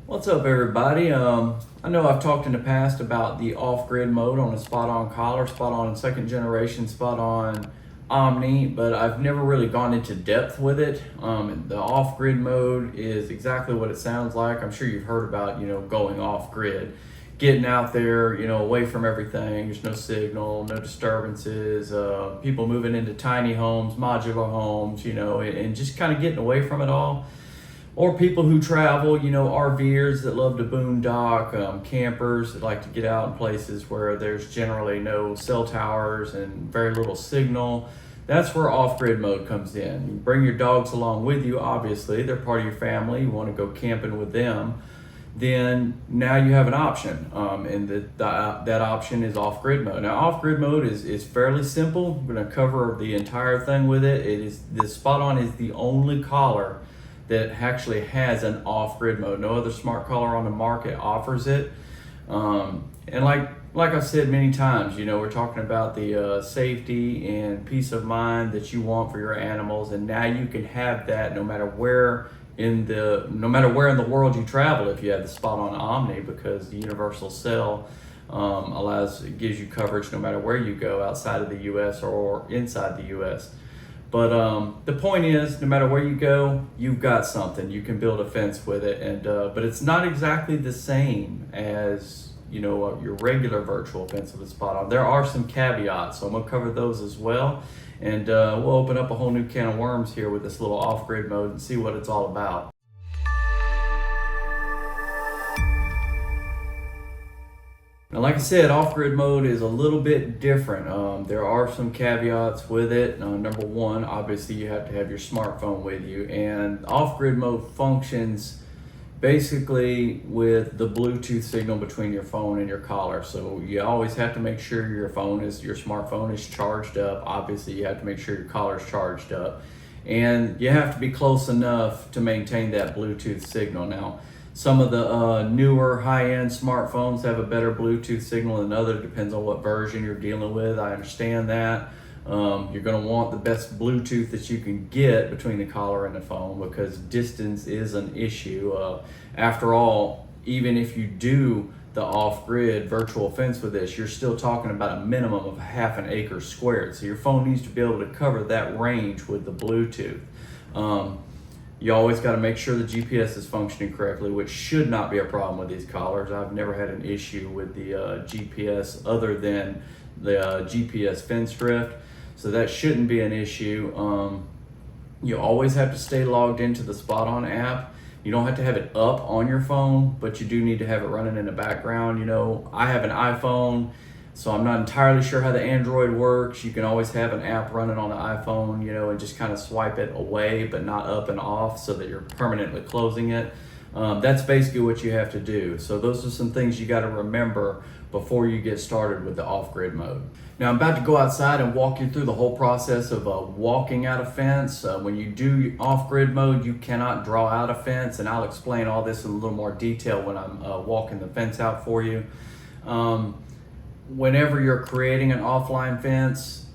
What's up, everybody? I know I've talked in the past about the off-grid mode on the SpotOn Collar, SpotOn second generation, SpotOn Omni, but I've never really gone into depth with it. The off-grid mode is exactly what it sounds like. I'm sure you've heard about, going off-grid, getting out there, away from everything. There's no signal, no disturbances, people moving into tiny homes, modular homes, and just kind of getting away from it all. Or people who travel, RVers that love to boondock, campers that like to get out in places where there's generally no cell towers and very little signal. That's where off-grid mode comes in. You bring your dogs along with you, obviously, they're part of your family, you want to go camping with them. Then now you have an option, and that option is off-grid mode. Now, off-grid mode is fairly simple. I'm going to cover the entire thing with it. The SpotOn is the only collar that actually has an off-grid mode. No other smart collar on the market offers it. And like I've said many times, we're talking about the safety and peace of mind that you want for your animals, and now you can have that no matter where in the world you travel if you have the SpotOn Omni, because the universal cell gives you coverage no matter where you go outside of the U.S. or inside the U.S. But the point is, no matter where you go, you've got something. You can build a fence with it, and but it's not exactly the same as your regular virtual fence with a SpotOn. There are some caveats, so I'm gonna cover those as well, and we'll open up a whole new can of worms here with this little off-grid mode and see what it's all about. Now, like I said, off-grid mode is a little bit different. There are some caveats with it. Number one, obviously you have to have your smartphone with you, and off-grid mode functions basically with the Bluetooth signal between your phone and your collar. So you always have to make sure your smartphone is charged up. Obviously you have to make sure your collar is charged up, and you have to be close enough to maintain that Bluetooth signal. Now, some of the newer high-end smartphones have a better Bluetooth signal than others. Depends on what version you're dealing with. I understand that. You're going to want the best Bluetooth that you can get between the collar and the phone, because distance is an issue. After all, even if you do the off-grid virtual fence with this, you're still talking about a minimum of half an acre squared. So your phone needs to be able to cover that range with the Bluetooth. You always got to make sure the GPS is functioning correctly, which should not be a problem with these collars. I've never had an issue with the GPS other than the GPS fence drift, so that shouldn't be an issue. You always have to stay logged into the SpotOn app. You don't have to have it up on your phone, but you do need to have it running in the background. I have an iPhone, so I'm not entirely sure how the Android works. You can always have an app running on the iPhone, and just kind of swipe it away, but not up and off, so that you're permanently closing it. That's basically what you have to do. So those are some things you got to remember before you get started with the off-grid mode. Now, I'm about to go outside and walk you through the whole process of walking out a fence. When you do off-grid mode, you cannot draw out a fence, and I'll explain all this in a little more detail when I'm walking the fence out for you. Whenever you're creating an offline fence,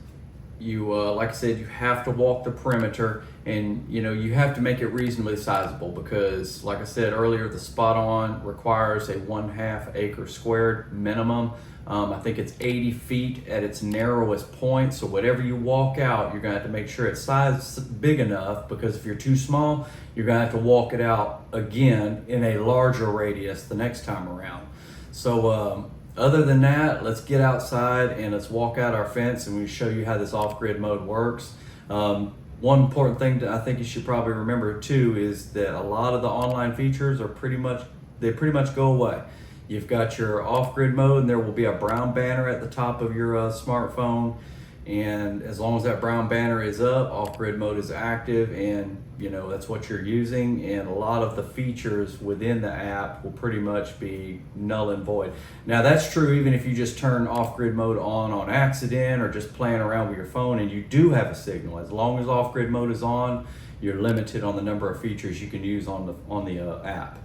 you like I said, you have to walk the perimeter, and you have to make it reasonably sizable, because like I said earlier, the SpotOn requires a 1/2 acre squared minimum. I think it's 80 feet at its narrowest point, so whatever you walk out, you're gonna have to make sure it's sized big enough, because if you're too small, you're gonna have to walk it out again in a larger radius the next time around. So other than that, let's get outside and let's walk out our fence, and we show you how this off-grid mode works. One important thing that I think you should probably remember too is that a lot of the online features are pretty much go away. You've got your off-grid mode, and there will be a brown banner at the top of your smartphone, and as long as that brown banner is up, off-grid mode is active, and that's what you're using, and a lot of the features within the app will pretty much be null and void. Now, that's true even if you just turn off-grid mode on accident, or just playing around with your phone and you do have a signal. As long as off-grid mode is on, you're limited on the number of features you can use on the app.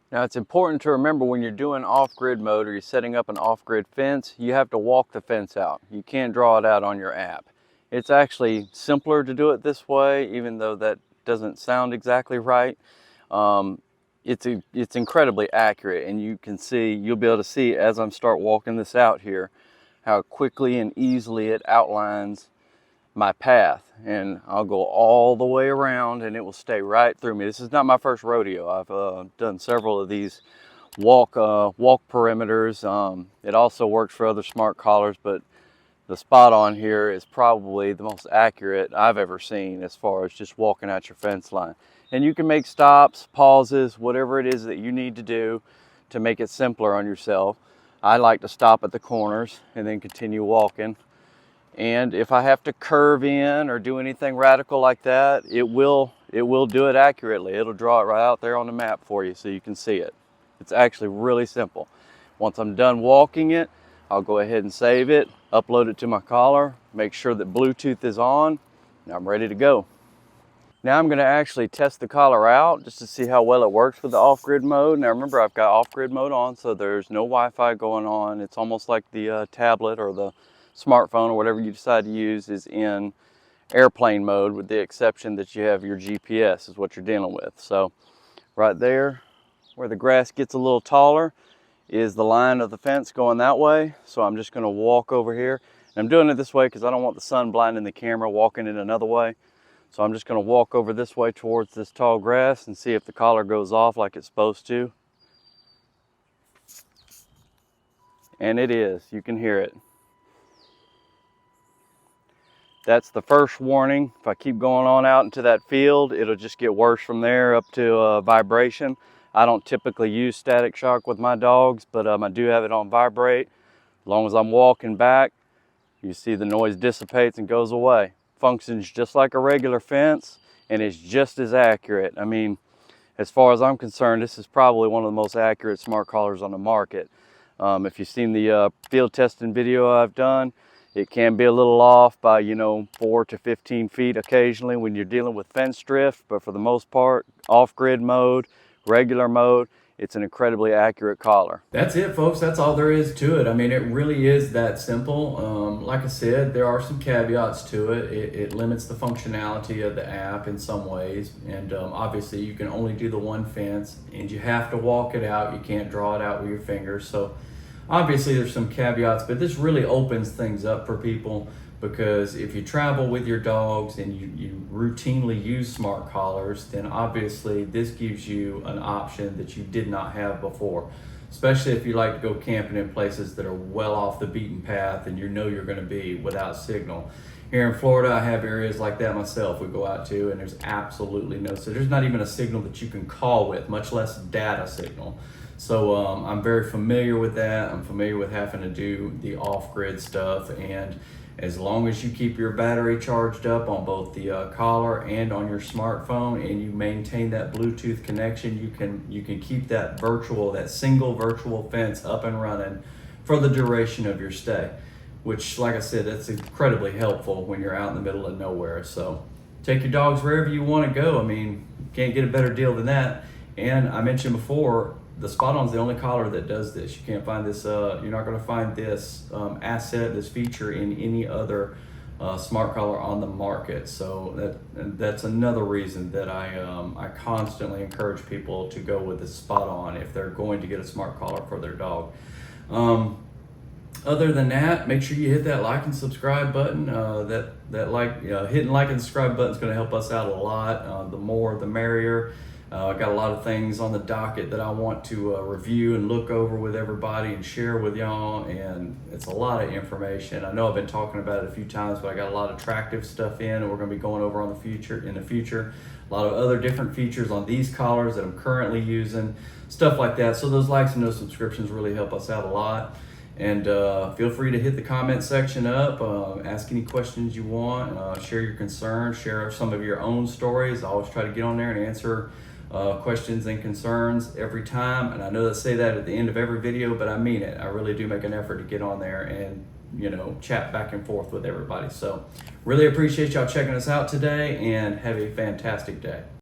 Now, it's important to remember when you're doing off-grid mode, or you're setting up an off-grid fence, you have to walk the fence out. You can't draw it out on your app. It's actually simpler to do it this way, even though that doesn't sound exactly right. it's incredibly accurate, and you'll be able to see as I'm start walking this out here how quickly and easily it outlines my path, and I'll go all the way around and it will stay right through me. This is not my first rodeo. I've done several of these walk perimeters. It also works for other smart collars, but the SpotOn here is probably the most accurate I've ever seen as far as just walking out your fence line. And you can make stops, pauses, whatever it is that you need to do to make it simpler on yourself. I like to stop at the corners and then continue walking. And if I have to curve in or do anything radical like that, it will do it accurately. It'll draw it right out there on the map for you so you can see it. It's actually really simple. Once I'm done walking it, I'll go ahead and save it, upload it to my collar, make sure that Bluetooth is on, and I'm ready to go. Now I'm going to actually test the collar out just to see how well it works with the off-grid mode. Now remember, I've got off-grid mode on, so there's no Wi-Fi going on. It's almost like the tablet or the smartphone or whatever you decide to use is in airplane mode, with the exception that you have your GPS is what you're dealing with. So right there where the grass gets a little taller is the line of the fence going that way. So I'm just going to walk over here, and I'm doing it this way because I don't want the sun blinding the camera walking it another way. So I'm just going to walk over this way towards this tall grass and see if the collar goes off like it's supposed to. And it is. You can hear it. That's the first warning. If I keep going on out into that field, it'll just get worse from there up to vibration. I don't typically use static shock with my dogs, but I do have it on vibrate. As long as I'm walking back, you see the noise dissipates and goes away. Functions just like a regular fence, and it's just as accurate. I mean, as far as I'm concerned, this is probably one of the most accurate smart collars on the market. If you've seen the field testing video I've done, it can be a little off by, 4 to 15 feet occasionally when you're dealing with fence drift, but for the most part, off-grid mode, regular mode, it's an incredibly accurate collar. That's it, folks. That's all there is to it. I mean, it really is that simple. Like I said, there are some caveats to it. It limits the functionality of the app in some ways. And obviously, you can only do the one fence, and you have to walk it out. You can't draw it out with your fingers. So obviously, there's some caveats, but this really opens things up for people, because if you travel with your dogs and you routinely use smart collars, then obviously this gives you an option that you did not have before, especially if you like to go camping in places that are well off the beaten path and you're going to be without signal. Here in Florida, I have areas like that myself we go out to, and there's absolutely so there's not even a signal that you can call with, much less data signal. So I'm very familiar with that. I'm familiar with having to do the off-grid stuff, and as long as you keep your battery charged up on both the collar and on your smartphone, and you maintain that Bluetooth connection, you can keep that single virtual fence up and running for the duration of your stay, which, like I said, that's incredibly helpful when you're out in the middle of nowhere. So take your dogs wherever you want to go. I mean, you can't get a better deal than that. And I mentioned before, the SpotOn's the only collar that does this. You can't find this, you're not going to find this this feature in any other smart collar on the market. So that's another reason that I constantly encourage people to go with the SpotOn if they're going to get a smart collar for their dog. Other than that, make sure you hit that like and subscribe button. Hitting like and subscribe button is going to help us out a lot. The more, the merrier. I got a lot of things on the docket that I want to review and look over with everybody and share with y'all, and it's a lot of information. I know I've been talking about it a few times, but I got a lot of attractive stuff in, and we're going to be going over in the future. A lot of other different features on these collars that I'm currently using, stuff like that. So those likes and those subscriptions really help us out a lot. And feel free to hit the comment section up, ask any questions you want, share your concerns, share some of your own stories. I always try to get on there and answer questions and concerns every time, and I know I say that at the end of every video, but I mean it. I really do make an effort to get on there and chat back and forth with everybody. So really appreciate y'all checking us out today, and have a fantastic day.